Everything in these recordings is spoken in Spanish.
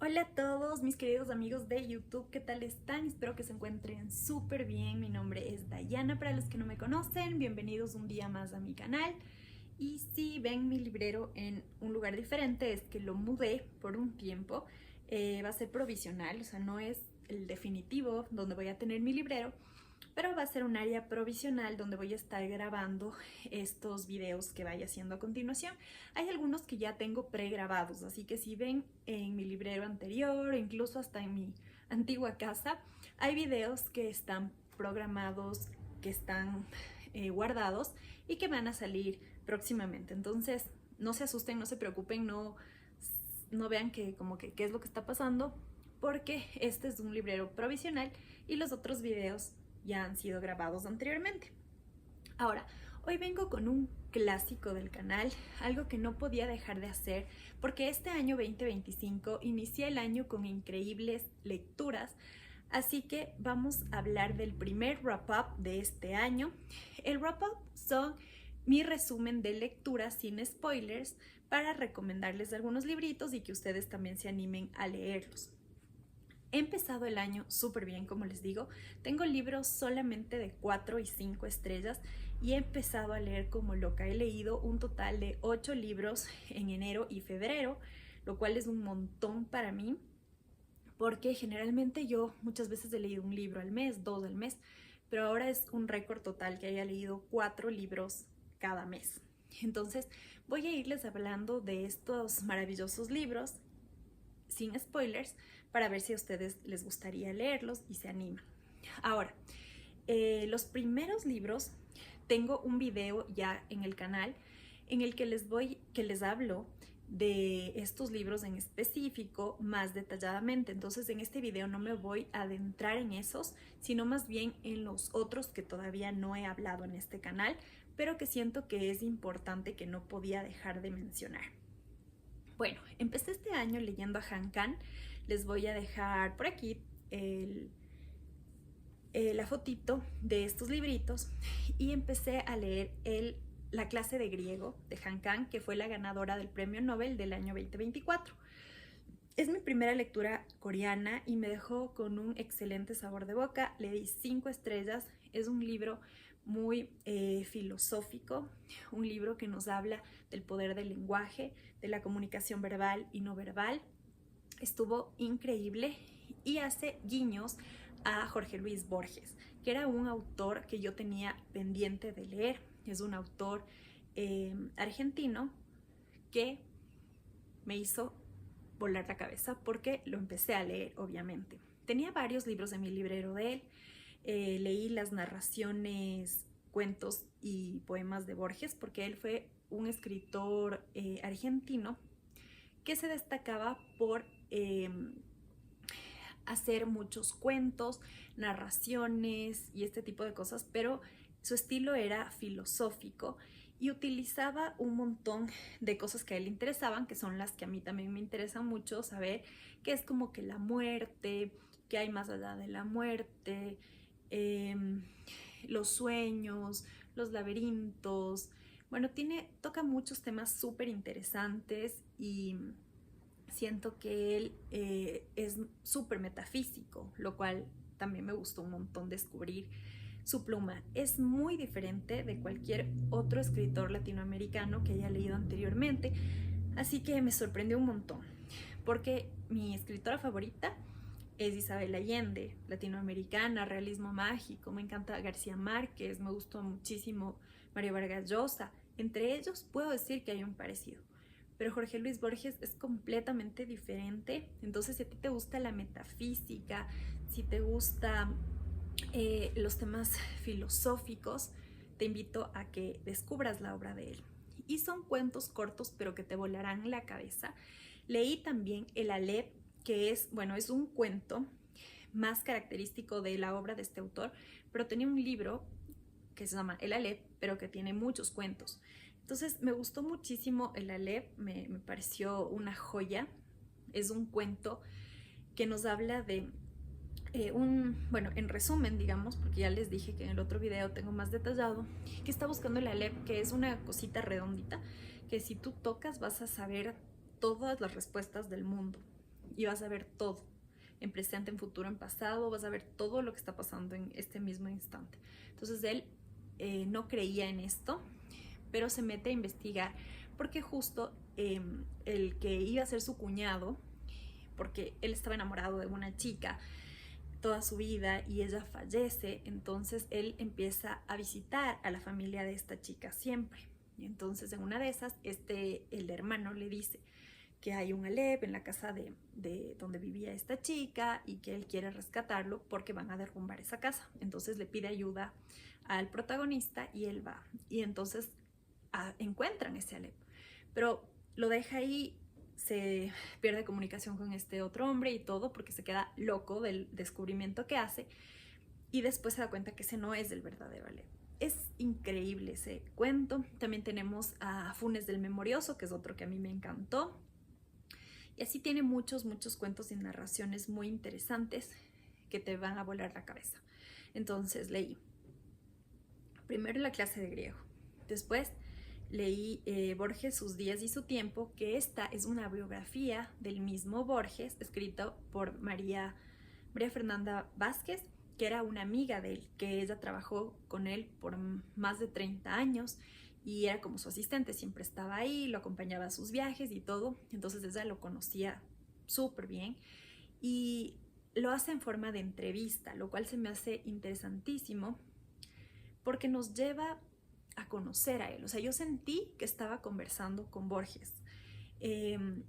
Hola a todos mis queridos amigos de YouTube, ¿qué tal están? Espero que se encuentren súper bien. Mi nombre es Dayana, para los que no me conocen, bienvenidos un día más a mi canal. Y si ven mi librero en un lugar diferente, es que lo mudé por un tiempo. Va a ser provisional, o sea, no es el definitivo donde voy a tener mi librero, pero va a ser un área provisional donde voy a estar grabando estos videos que vaya haciendo a continuación. Hay algunos que ya tengo pregrabados, así que si ven en mi librero anterior, incluso hasta en mi antigua casa, hay videos que están programados, que están guardados y que van a salir próximamente. Entonces, no se asusten, no se preocupen, no vean que como que qué es lo que está pasando, porque este es un librero provisional y los otros videos ya han sido grabados anteriormente. Ahora, hoy vengo con un clásico del canal, algo que no podía dejar de hacer, porque este año 2025 inicié el año con increíbles lecturas, así que vamos a hablar del primer wrap-up de este año. El wrap-up son mi resumen de lecturas sin spoilers para recomendarles algunos libritos y que ustedes también se animen a leerlos. He empezado el año súper bien, como les digo. Tengo libros solamente de 4 y 5 estrellas y he empezado a leer como loca. He leído un total de 8 libros en enero y febrero, lo cual es un montón para mí, porque generalmente yo muchas veces he leído un libro al mes, 2 al mes, pero ahora es un récord total que haya leído 4 libros cada mes. Entonces voy a irles hablando de estos maravillosos libros sin spoilers para ver si a ustedes les gustaría leerlos y se animan. Ahora, los primeros libros, tengo un video ya en el canal en el que les hablo de estos libros en específico más detalladamente. Entonces en este video no me voy a adentrar en esos, sino más bien en los otros que todavía no he hablado en este canal, pero que siento que es importante, que no podía dejar de mencionar. Bueno, empecé este año leyendo a Han Kang. Les voy a dejar por aquí la fotito de estos libritos y empecé a leer la clase de griego de Han Kang, que fue la ganadora del premio Nobel del año 2024. Es mi primera lectura coreana y me dejó con un excelente sabor de boca. Le di 5 estrellas. Es un libro muy filosófico, un libro que nos habla del poder del lenguaje, de la comunicación verbal y no verbal. Estuvo increíble y hace guiños a Jorge Luis Borges, que era un autor que yo tenía pendiente de leer. Es un autor argentino que me hizo volar la cabeza porque lo empecé a leer, obviamente. Tenía varios libros en mi librero de él. Leí las narraciones, cuentos y poemas de Borges porque él fue un escritor argentino que se destacaba por hacer muchos cuentos, narraciones y este tipo de cosas, pero su estilo era filosófico y utilizaba un montón de cosas que a él le interesaban, que son las que a mí también me interesan mucho saber, que es como que la muerte, que hay más allá de la muerte, eh, los sueños, los laberintos. Bueno, toca muchos temas súper interesantes y siento que él es súper metafísico, lo cual también me gustó un montón descubrir. Su pluma es muy diferente de cualquier otro escritor latinoamericano que haya leído anteriormente, así que me sorprendió un montón, porque mi escritora favorita es Isabel Allende, latinoamericana, realismo mágico. Me encanta García Márquez, me gustó muchísimo Mario Vargas Llosa. Entre ellos puedo decir que hay un parecido, pero Jorge Luis Borges es completamente diferente. Entonces, si a ti te gusta la metafísica, si te gusta los temas filosóficos, te invito a que descubras la obra de él. Y son cuentos cortos, pero que te volarán la cabeza. Leí también El Aleph, que es, bueno, es un cuento más característico de la obra de este autor, pero tenía un libro que se llama El Aleph, pero que tiene muchos cuentos. Entonces me gustó muchísimo El Aleph, me pareció una joya. Es un cuento que nos habla de bueno, en resumen, digamos, porque ya les dije que en el otro video tengo más detallado, que está buscando el Aleph, que es una cosita redondita, que si tú tocas vas a saber todas las respuestas del mundo. y vas a ver todo, en presente, en futuro, en pasado, vas a ver todo lo que está pasando en este mismo instante. Entonces él no creía en esto, pero se mete a investigar porque justo el que iba a ser su cuñado, porque él estaba enamorado de una chica toda su vida y ella fallece, entonces él empieza a visitar a la familia de esta chica siempre. Y entonces en una de esas, el hermano le dice que hay un Alep en la casa de donde vivía esta chica y que él quiere rescatarlo porque van a derrumbar esa casa. Entonces le pide ayuda al protagonista y él va. Y entonces encuentran ese Alep. Pero lo deja ahí, se pierde comunicación con este otro hombre y todo porque se queda loco del descubrimiento que hace y después se da cuenta que ese no es el verdadero Alep. Es increíble ese cuento. También tenemos a Funes del Memorioso, que es otro que a mí me encantó. Y así tiene muchos cuentos y narraciones muy interesantes que te van a volar la cabeza. Entonces leí primero la clase de griego, después leí Borges, sus días y su tiempo, que esta es una biografía del mismo Borges, escrito por María Fernanda Vázquez, que era una amiga de él, que ella trabajó con él por más de 30 años y era como su asistente, siempre estaba ahí, lo acompañaba a sus viajes y todo, entonces ella lo conocía súper bien y lo hace en forma de entrevista, lo cual se me hace interesantísimo porque nos lleva a conocer a él. O sea, yo sentí que estaba conversando con Borges. Él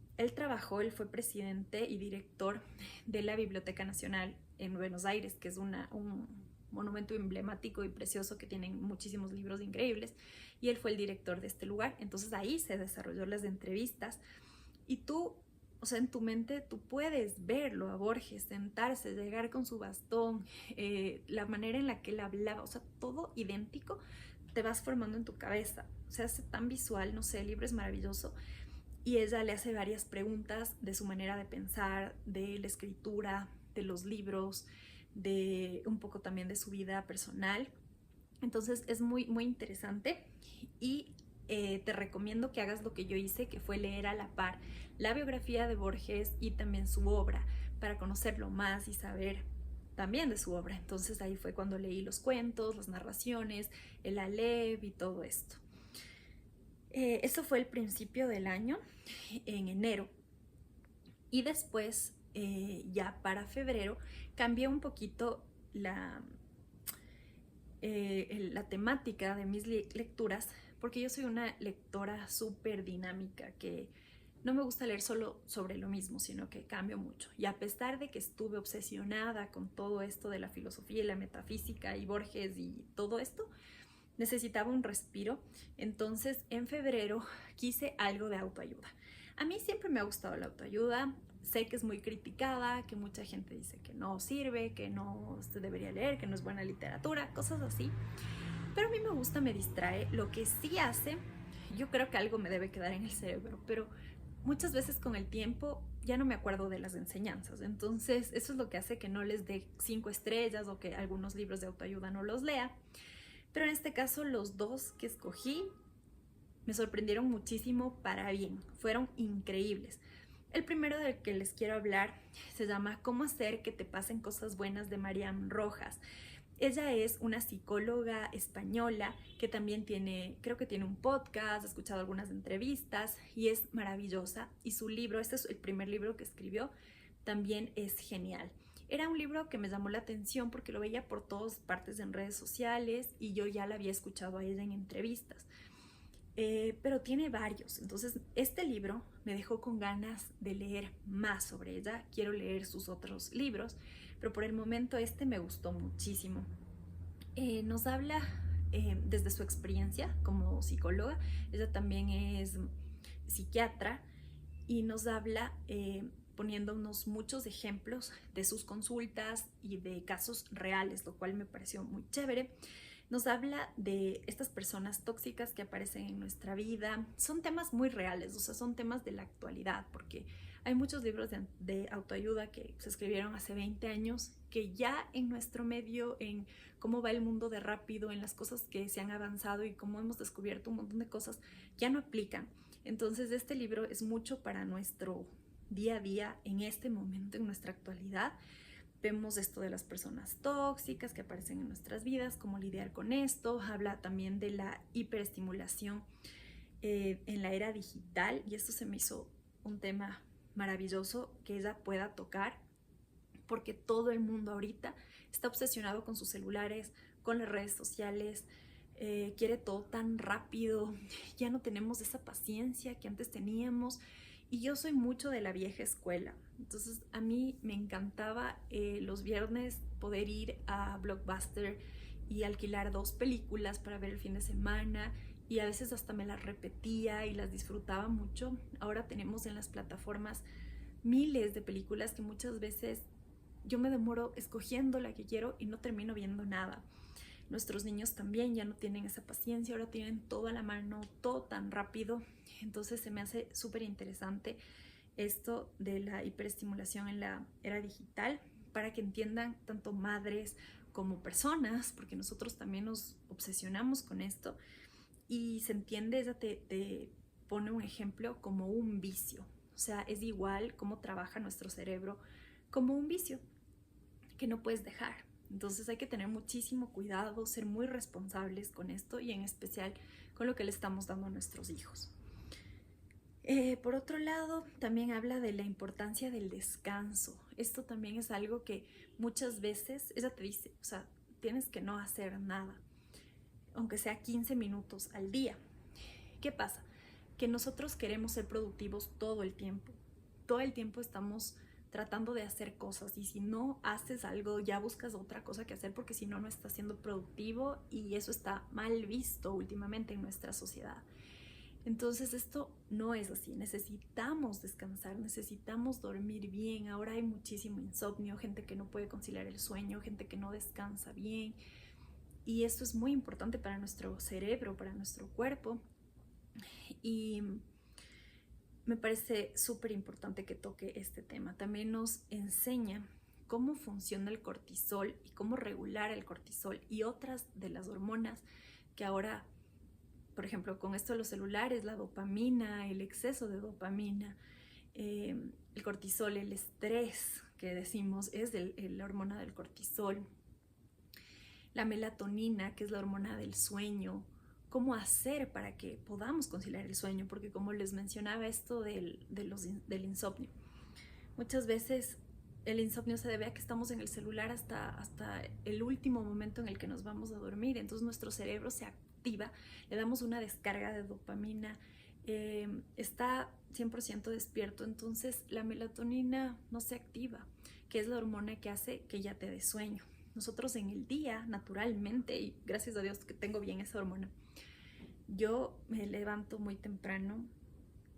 fue presidente y director de la Biblioteca Nacional en Buenos Aires, que es un monumento emblemático y precioso que tienen muchísimos libros increíbles, y él fue el director de este lugar. Entonces ahí se desarrolló las entrevistas y tú, o sea, en tu mente tú puedes verlo a Borges, sentarse, llegar con su bastón, la manera en la que él hablaba, o sea, todo idéntico, te vas formando en tu cabeza. O sea, hace tan visual, no sé, el libro es maravilloso. Y ella le hace varias preguntas de su manera de pensar, de la escritura, de los libros, de un poco también de su vida personal. Entonces es muy interesante y te recomiendo que hagas lo que yo hice, que fue leer a la par la biografía de Borges y también su obra, para conocerlo más y saber también de su obra. Entonces ahí fue cuando leí los cuentos, las narraciones, el Alep y todo esto. Eso fue el principio del año, en enero. Y después, ya para febrero, cambié un poquito la temática de mis lecturas, porque yo soy una lectora súper dinámica, que no me gusta leer solo sobre lo mismo, sino que cambio mucho. Y a pesar de que estuve obsesionada con todo esto de la filosofía y la metafísica y Borges y todo esto, necesitaba un respiro. Entonces en febrero quise algo de autoayuda. A mí siempre me ha gustado la autoayuda. Sé que es muy criticada, que mucha gente dice que no sirve, que no se debería leer, que no es buena literatura, cosas así. Pero a mí me gusta, me distrae. Lo que sí hace, yo creo que algo me debe quedar en el cerebro, pero muchas veces con el tiempo ya no me acuerdo de las enseñanzas. Entonces eso es lo que hace que no les dé 5 estrellas o que algunos libros de autoayuda no los lea. Pero en este caso los dos que escogí me sorprendieron muchísimo para bien, fueron increíbles. El primero del que les quiero hablar se llama Cómo hacer que te pasen cosas buenas, de Mariam Rojas. Ella es una psicóloga española que también creo que tiene un podcast, he escuchado algunas entrevistas y es maravillosa. Y su libro, este es el primer libro que escribió, también es genial. Era un libro que me llamó la atención porque lo veía por todas partes en redes sociales y yo ya la había escuchado a ella en entrevistas. Pero tiene varios. Entonces este libro me dejó con ganas de leer más sobre ella. Quiero leer sus otros libros, pero por el momento este me gustó muchísimo. Nos habla desde su experiencia como psicóloga. Ella también es psiquiatra y nos habla poniéndonos muchos ejemplos de sus consultas y de casos reales, lo cual me pareció muy chévere. Nos habla de estas personas tóxicas que aparecen en nuestra vida. Son temas muy reales, o sea, son temas de la actualidad, porque hay muchos libros de autoayuda que se escribieron hace 20 años que ya en nuestro medio, en cómo va el mundo de rápido, en las cosas que se han avanzado y cómo hemos descubierto un montón de cosas, ya no aplican. Entonces este libro es mucho para nuestro día a día, en este momento, en nuestra actualidad. Vemos esto de las personas tóxicas que aparecen en nuestras vidas, cómo lidiar con esto. Habla también de la hiperestimulación en la era digital, y esto se me hizo un tema maravilloso que ella pueda tocar, porque todo el mundo ahorita está obsesionado con sus celulares, con las redes sociales, quiere todo tan rápido, ya no tenemos esa paciencia que antes teníamos. Y yo soy mucho de la vieja escuela, entonces a mí me encantaba los viernes poder ir a Blockbuster y alquilar 2 películas para ver el fin de semana, y a veces hasta me las repetía y las disfrutaba mucho. Ahora tenemos en las plataformas miles de películas que muchas veces yo me demoro escogiendo la que quiero y no termino viendo nada. Nuestros niños también ya no tienen esa paciencia, ahora tienen todo a la mano, todo tan rápido. Entonces se me hace súper interesante esto de la hiperestimulación en la era digital, para que entiendan tanto madres como personas, porque nosotros también nos obsesionamos con esto, y se entiende, ella te pone un ejemplo como un vicio. O sea, es igual cómo trabaja nuestro cerebro como un vicio que no puedes dejar. Entonces hay que tener muchísimo cuidado, ser muy responsables con esto, y en especial con lo que le estamos dando a nuestros hijos. Por otro lado, también habla de la importancia del descanso. Esto también es algo que muchas veces ella te dice, o sea, tienes que no hacer nada, aunque sea 15 minutos al día. ¿Qué pasa? Que nosotros queremos ser productivos todo el tiempo. Todo el tiempo estamos tratando de hacer cosas, y si no haces algo ya buscas otra cosa que hacer, porque si no, no estás siendo productivo, y eso está mal visto últimamente en nuestra sociedad. Entonces esto no es así, necesitamos descansar, necesitamos dormir bien. Ahora hay muchísimo insomnio, gente que no puede conciliar el sueño, gente que no descansa bien, y esto es muy importante para nuestro cerebro, para nuestro cuerpo. Y me parece súper importante que toque este tema. También nos enseña cómo funciona el cortisol y cómo regular el cortisol y otras de las hormonas que ahora, por ejemplo, con esto de los celulares, la dopamina, el exceso de dopamina, el cortisol, el estrés que decimos es la hormona del cortisol, la melatonina, que es la hormona del sueño. Cómo hacer para que podamos conciliar el sueño, porque como les mencionaba, esto del insomnio, muchas veces el insomnio se debe a que estamos en el celular hasta el último momento en el que nos vamos a dormir. Entonces nuestro cerebro se activa, le damos una descarga de dopamina, está 100% despierto, entonces la melatonina no se activa, que es la hormona que hace que ya te dé sueño. Nosotros en el día, naturalmente, y gracias a Dios que tengo bien esa hormona, yo me levanto muy temprano,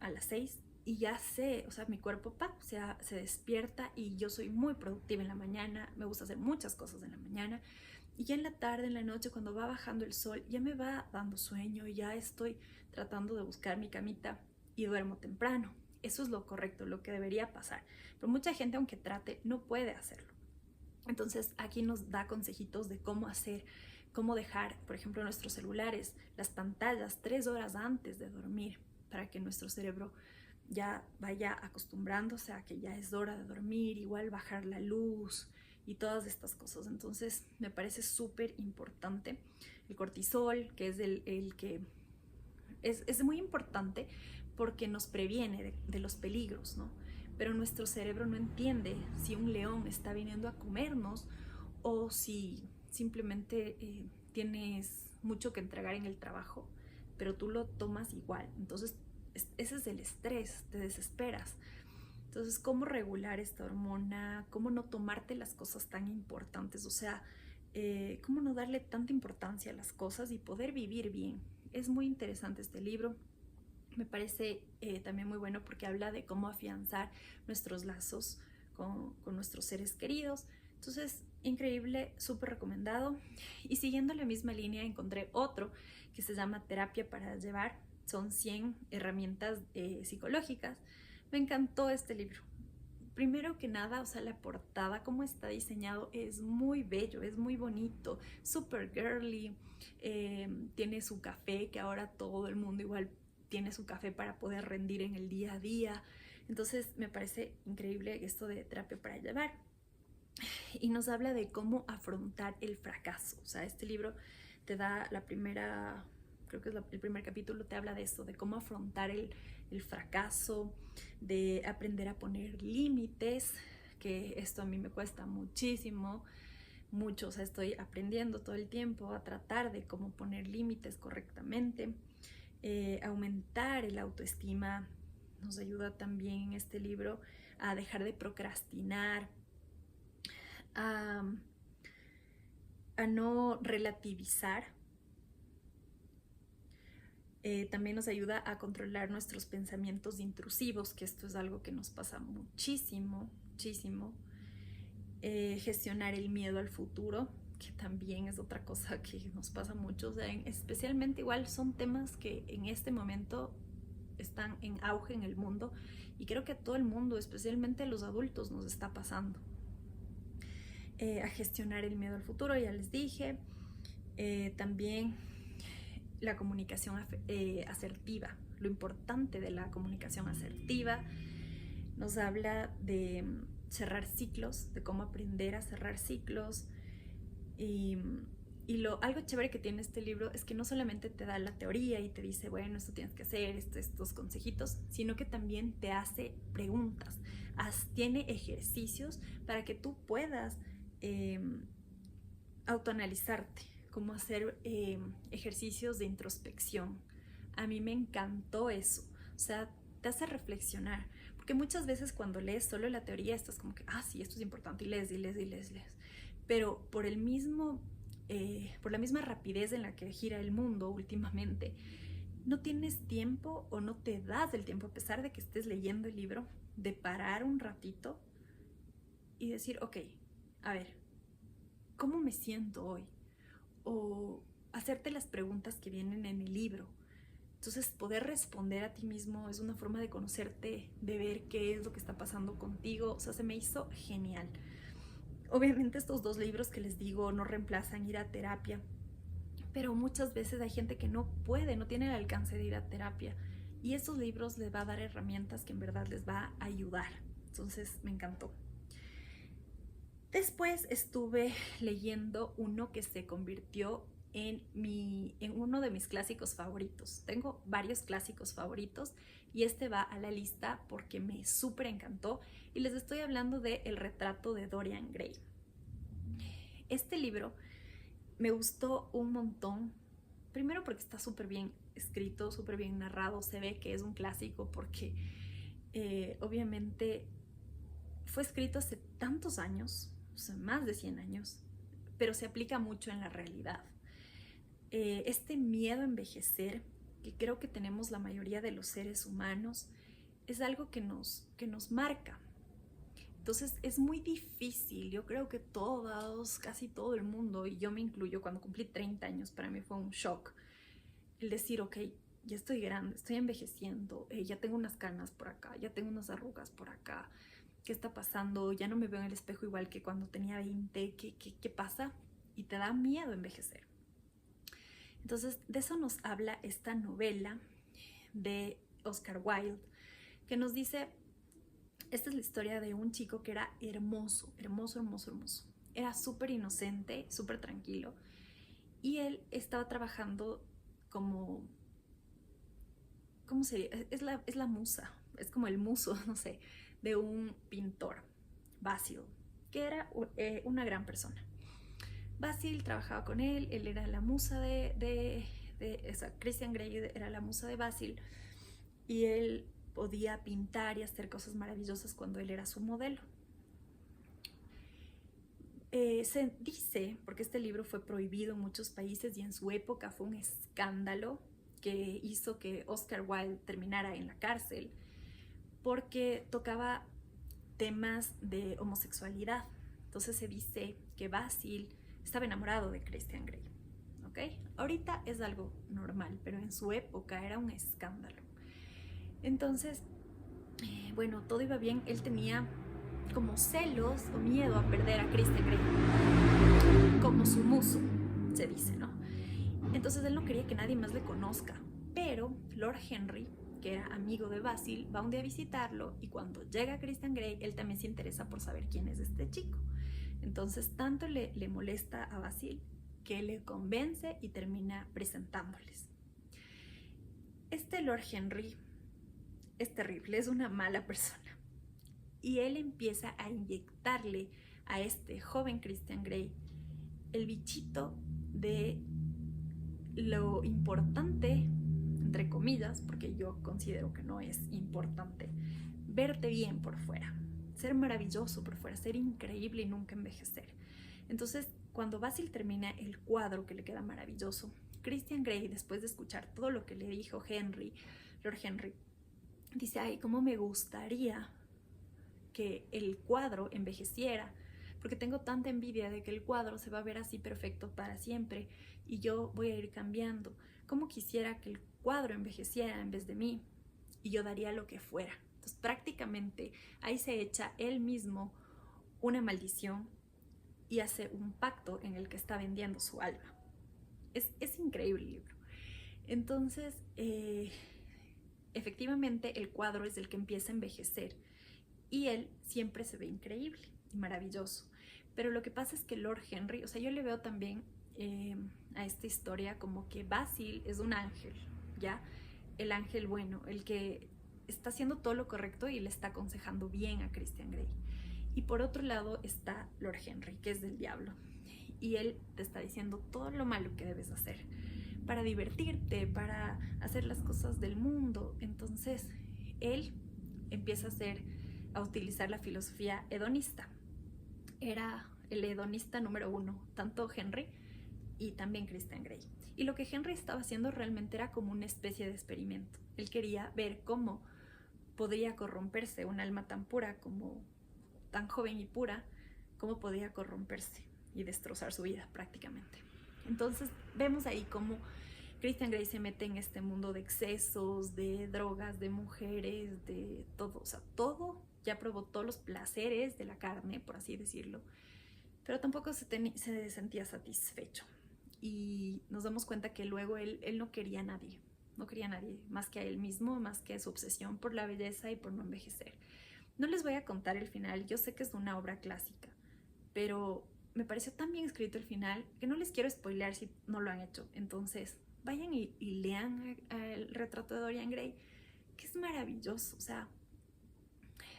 a las 6, y ya sé, o sea, mi cuerpo se despierta, y yo soy muy productiva en la mañana, me gusta hacer muchas cosas en la mañana, y ya en la tarde, en la noche, cuando va bajando el sol, ya me va dando sueño, y ya estoy tratando de buscar mi camita y duermo temprano. Eso es lo correcto, lo que debería pasar, pero mucha gente, aunque trate, no puede hacerlo. Entonces aquí nos da consejitos de cómo hacer, cómo dejar, por ejemplo, nuestros celulares, las pantallas 3 horas antes de dormir, para que nuestro cerebro ya vaya acostumbrándose a que ya es hora de dormir. Igual bajar la luz y todas estas cosas. Entonces me parece súper importante el cortisol, que es el que es muy importante porque nos previene de los peligros, ¿no? Pero nuestro cerebro no entiende si un león está viniendo a comernos, o si simplemente tienes mucho que entregar en el trabajo, pero tú lo tomas igual. Entonces ese es el estrés, te desesperas. Entonces, ¿cómo regular esta hormona? ¿Cómo no tomarte las cosas tan importantes? O sea, ¿cómo no darle tanta importancia a las cosas y poder vivir bien? Es muy interesante este libro. Me parece también muy bueno porque habla de cómo afianzar nuestros lazos con nuestros seres queridos. Entonces, increíble, súper recomendado. Y siguiendo la misma línea, encontré otro que se llama Terapia para Llevar. Son 100 herramientas psicológicas. Me encantó este libro. Primero que nada, o sea, la portada, cómo está diseñado, es muy bello, es muy bonito, súper girly. Tiene su café, que ahora todo el mundo igual tiene su café para poder rendir en el día a día. Entonces me parece increíble esto de terapia para llevar. Y nos habla de cómo afrontar el fracaso. O sea, este libro te da la primera, creo que es el primer capítulo, te habla de eso, de cómo afrontar el fracaso, de aprender a poner límites, que esto a mí me cuesta muchísimo, mucho, o sea, estoy aprendiendo todo el tiempo a tratar de cómo poner límites correctamente, aumentar el autoestima. Nos ayuda también en este libro a dejar de procrastinar, a no relativizar. También nos ayuda a controlar nuestros pensamientos intrusivos, que esto es algo que nos pasa muchísimo, muchísimo. Gestionar el miedo al futuro, que también es otra cosa que nos pasa mucho. O sea, especialmente igual son temas que en este momento están en auge en el mundo, y creo que a todo el mundo, especialmente a los adultos, nos está pasando. A gestionar el miedo al futuro, ya les dije. También la comunicación asertiva, lo importante de la comunicación asertiva. Nos habla de cerrar ciclos, de cómo aprender a cerrar ciclos. Y algo chévere que tiene este libro es que no solamente te da la teoría y te dice, bueno, esto tienes que hacer, estos consejitos, sino que también te hace preguntas, tiene ejercicios para que tú puedas autoanalizarte, como hacer ejercicios de introspección. A mí me encantó eso, o sea, te hace reflexionar, porque muchas veces cuando lees solo la teoría estás como que, sí, esto es importante, y lees, pero por la misma rapidez en la que gira el mundo últimamente, no tienes tiempo o no te das el tiempo, a pesar de que estés leyendo el libro, de parar un ratito y decir, ok, a ver, ¿cómo me siento hoy? O hacerte las preguntas que vienen en el libro. Entonces, poder responder a ti mismo es una forma de conocerte, de ver qué es lo que está pasando contigo. O sea, se me hizo genial. Obviamente estos dos libros que les digo no reemplazan ir a terapia, pero muchas veces hay gente que no puede, no tiene el alcance de ir a terapia, y estos libros les va a dar herramientas que en verdad les va a ayudar. Entonces me encantó. Después estuve leyendo uno que se convirtió en uno de mis clásicos favoritos. Tengo varios clásicos favoritos y este va a la lista porque me súper encantó, y les estoy hablando de El retrato de Dorian Gray. Este libro me gustó un montón, primero porque está súper bien escrito, súper bien narrado, se ve que es un clásico porque obviamente fue escrito hace tantos años, o sea, más de 100 años, pero se aplica mucho en la realidad. Este miedo a envejecer, que creo que tenemos la mayoría de los seres humanos, es algo que nos marca. Entonces es muy difícil, yo creo que casi todo el mundo, y yo me incluyo, cuando cumplí 30 años, para mí fue un shock el decir, ok, ya estoy grande, estoy envejeciendo, ya tengo unas canas por acá, ya tengo unas arrugas por acá, ¿qué está pasando? Ya no me veo en el espejo igual que cuando tenía 20, ¿qué pasa? Y te da miedo envejecer. Entonces, de eso nos habla esta novela de Oscar Wilde, que nos dice, esta es la historia de un chico que era hermoso, hermoso, hermoso, hermoso. Era súper inocente, súper tranquilo, y él estaba trabajando como, ¿cómo sería? Es la musa, es como el muso, no sé, de un pintor, Basil, que era una gran persona. Basil trabajaba con él era la musa Christian Grey era la musa de Basil, y él podía pintar y hacer cosas maravillosas cuando él era su modelo. Se dice, porque este libro fue prohibido en muchos países y en su época fue un escándalo que hizo que Oscar Wilde terminara en la cárcel, porque tocaba temas de homosexualidad. Entonces se dice que Basil estaba enamorado de Christian Grey, ¿ok? Ahorita es algo normal, pero en su época era un escándalo. Entonces, bueno, todo iba bien. Él tenía como celos o miedo a perder a Christian Grey como su muso, se dice, ¿no? Entonces él no quería que nadie más le conozca, pero Lord Henry que era amigo de Basil, va un día a visitarlo y cuando llega Christian Grey, él también se interesa por saber quién es este chico. Entonces tanto le molesta a Basil que le convence y termina presentándoles. Este Lord Henry es terrible, es una mala persona. Y él empieza a inyectarle a este joven Christian Grey el bichito de lo importante, entre comillas, porque yo considero que no es importante, verte bien por fuera, ser maravilloso por fuera, ser increíble y nunca envejecer. Entonces, cuando Basil termina el cuadro que le queda maravilloso, Christian Grey, después de escuchar todo lo que le dijo Lord Henry, dice, ay, cómo me gustaría que el cuadro envejeciera, porque tengo tanta envidia de que el cuadro se va a ver así perfecto para siempre y yo voy a ir cambiando. Cómo quisiera que el cuadro envejeciera en vez de mí y yo daría lo que fuera. Entonces prácticamente ahí se echa él mismo una maldición y hace un pacto en el que está vendiendo su alma. Es increíble el libro. Entonces, efectivamente el cuadro es el que empieza a envejecer y él siempre se ve increíble y maravilloso. Pero lo que pasa es que Lord Henry, o sea, yo le veo también a esta historia como que Basil es un ángel, ¿ya? El ángel bueno, el que está haciendo todo lo correcto y le está aconsejando bien a Christian Grey. Y por otro lado está Lord Henry, que es del diablo. Y él te está diciendo todo lo malo que debes hacer para divertirte, para hacer las cosas del mundo. Entonces, él empieza a utilizar la filosofía hedonista. Era el hedonista número 1, tanto Henry y también Christian Grey. Y lo que Henry estaba haciendo realmente era como una especie de experimento. Él quería ver cómo podría corromperse un alma tan pura, como tan joven y pura, cómo podía corromperse y destrozar su vida prácticamente. Entonces vemos ahí cómo Christian Grey se mete en este mundo de excesos, de drogas, de mujeres, de todo, o sea, todo, ya probó todos los placeres de la carne, por así decirlo, pero tampoco se sentía satisfecho. Y nos damos cuenta que luego él no quería a nadie, no quería a nadie más que a él mismo, más que a su obsesión por la belleza y por no envejecer. No les voy a contar el final, yo sé que es una obra clásica, pero me pareció tan bien escrito el final que no les quiero spoilear si no lo han hecho. Entonces, vayan y lean el retrato de Dorian Gray, que es maravilloso, o sea,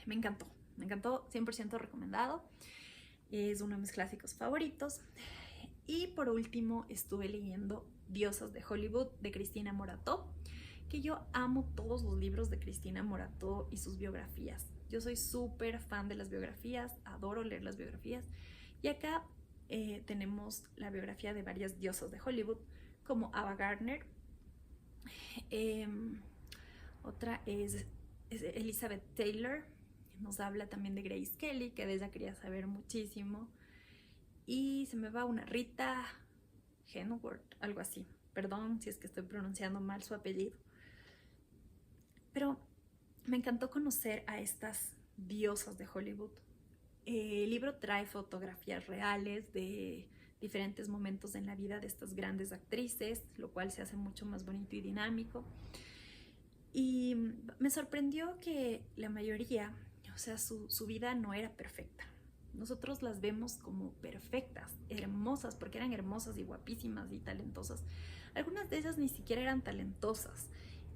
me encantó, 100% recomendado, es uno de mis clásicos favoritos. Y por último estuve leyendo Diosas de Hollywood de Cristina Morató, que yo amo todos los libros de Cristina Morató y sus biografías. Yo soy súper fan de las biografías, adoro leer las biografías. Y acá tenemos la biografía de varias diosas de Hollywood, como Ava Gardner. Otra es Elizabeth Taylor. Nos habla también de Grace Kelly, que de ella quería saber muchísimo. Y se me va una Rita Hayworth, algo así. Perdón si es que estoy pronunciando mal su apellido. Pero me encantó conocer a estas diosas de Hollywood. El libro trae fotografías reales de diferentes momentos en la vida de estas grandes actrices, lo cual se hace mucho más bonito y dinámico. Y me sorprendió que la mayoría, o sea, su vida no era perfecta. Nosotros las vemos como perfectas, hermosas, porque eran hermosas y guapísimas y talentosas. Algunas de ellas ni siquiera eran talentosas.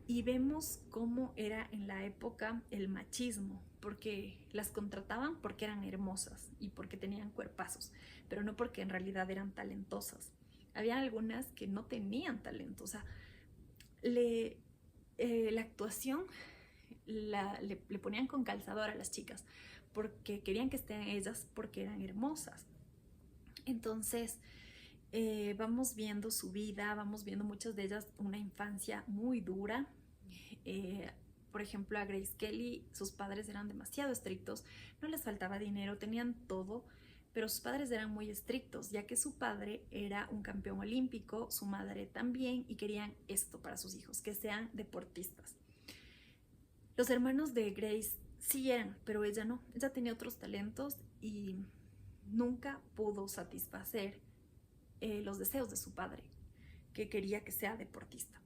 Y vemos cómo era en la época el machismo, porque las contrataban porque eran hermosas y porque tenían cuerpazos, pero no porque en realidad eran talentosas. Había algunas que no tenían talento, o sea, la actuación le ponían con calzador a las chicas porque querían que estén ellas porque eran hermosas. Entonces vamos viendo su vida, vamos viendo muchas de ellas una infancia muy dura. Por ejemplo, a Grace Kelly, sus padres eran demasiado estrictos, no les faltaba dinero, tenían todo, pero sus padres eran muy estrictos, ya que su padre era un campeón olímpico, su madre también, y querían esto para sus hijos, que sean deportistas. Los hermanos de Grace sí eran, pero ella no, ella tenía otros talentos y nunca pudo satisfacer los deseos de su padre, que quería que sea deportista.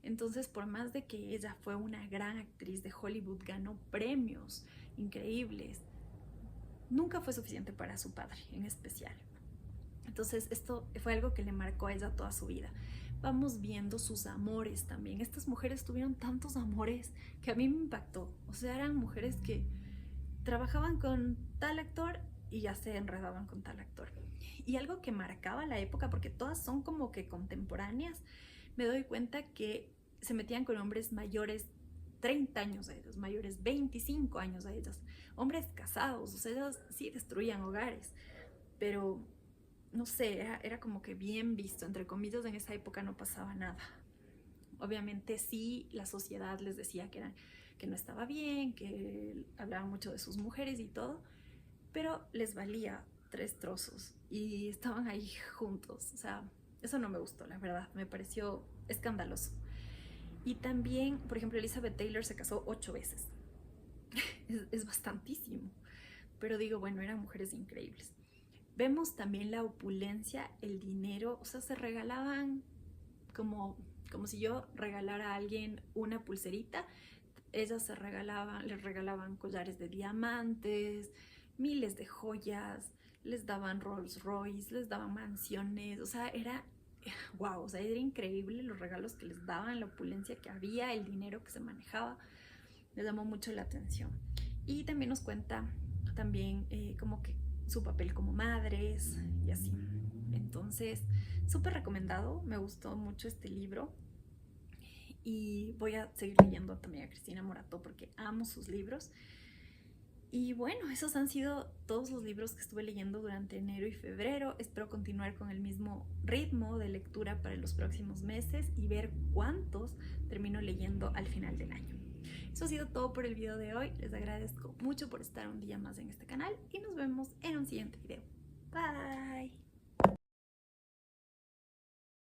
Entonces, por más de que ella fue una gran actriz de Hollywood, ganó premios increíbles, nunca fue suficiente para su padre en especial. Entonces, esto fue algo que le marcó a ella toda su vida. Vamos viendo sus amores también. Estas mujeres tuvieron tantos amores que a mí me impactó. O sea, eran mujeres que trabajaban con tal actor y ya se enredaban con tal actor. Y algo que marcaba la época, porque todas son como que contemporáneas, me doy cuenta que se metían con hombres mayores 30 años a ellos, mayores 25 años a ellos, hombres casados. O sea, ellos sí destruían hogares, pero no sé, era como que bien visto, entre comillas. En esa época no pasaba nada. Obviamente sí, la sociedad les decía que no estaba bien, que hablaban mucho de sus mujeres y todo, pero les valía tres trozos y estaban ahí juntos. O sea, eso no me gustó, la verdad, me pareció escandaloso. Y también, por ejemplo, Elizabeth Taylor se casó 8 veces. Es bastantísimo, pero digo, bueno, eran mujeres increíbles. Vemos también la opulencia, el dinero. O sea, se regalaban como si yo regalara a alguien una pulserita. Ellas les regalaban collares de diamantes, miles de joyas, les daban Rolls Royce, les daban mansiones. O sea, era wow, o sea, era increíble los regalos que les daban, la opulencia que había, el dinero que se manejaba. Les llamó mucho la atención. Y también nos cuenta también como que su papel como madres y así. Entonces, súper recomendado, me gustó mucho este libro y voy a seguir leyendo también a Cristina Morató porque amo sus libros. Y bueno, esos han sido todos los libros que estuve leyendo durante enero y febrero. Espero continuar con el mismo ritmo de lectura para los próximos meses y ver cuántos termino leyendo al final del año. Eso ha sido todo por el video de hoy. Les agradezco mucho por estar un día más en este canal y nos vemos en un siguiente video. Bye.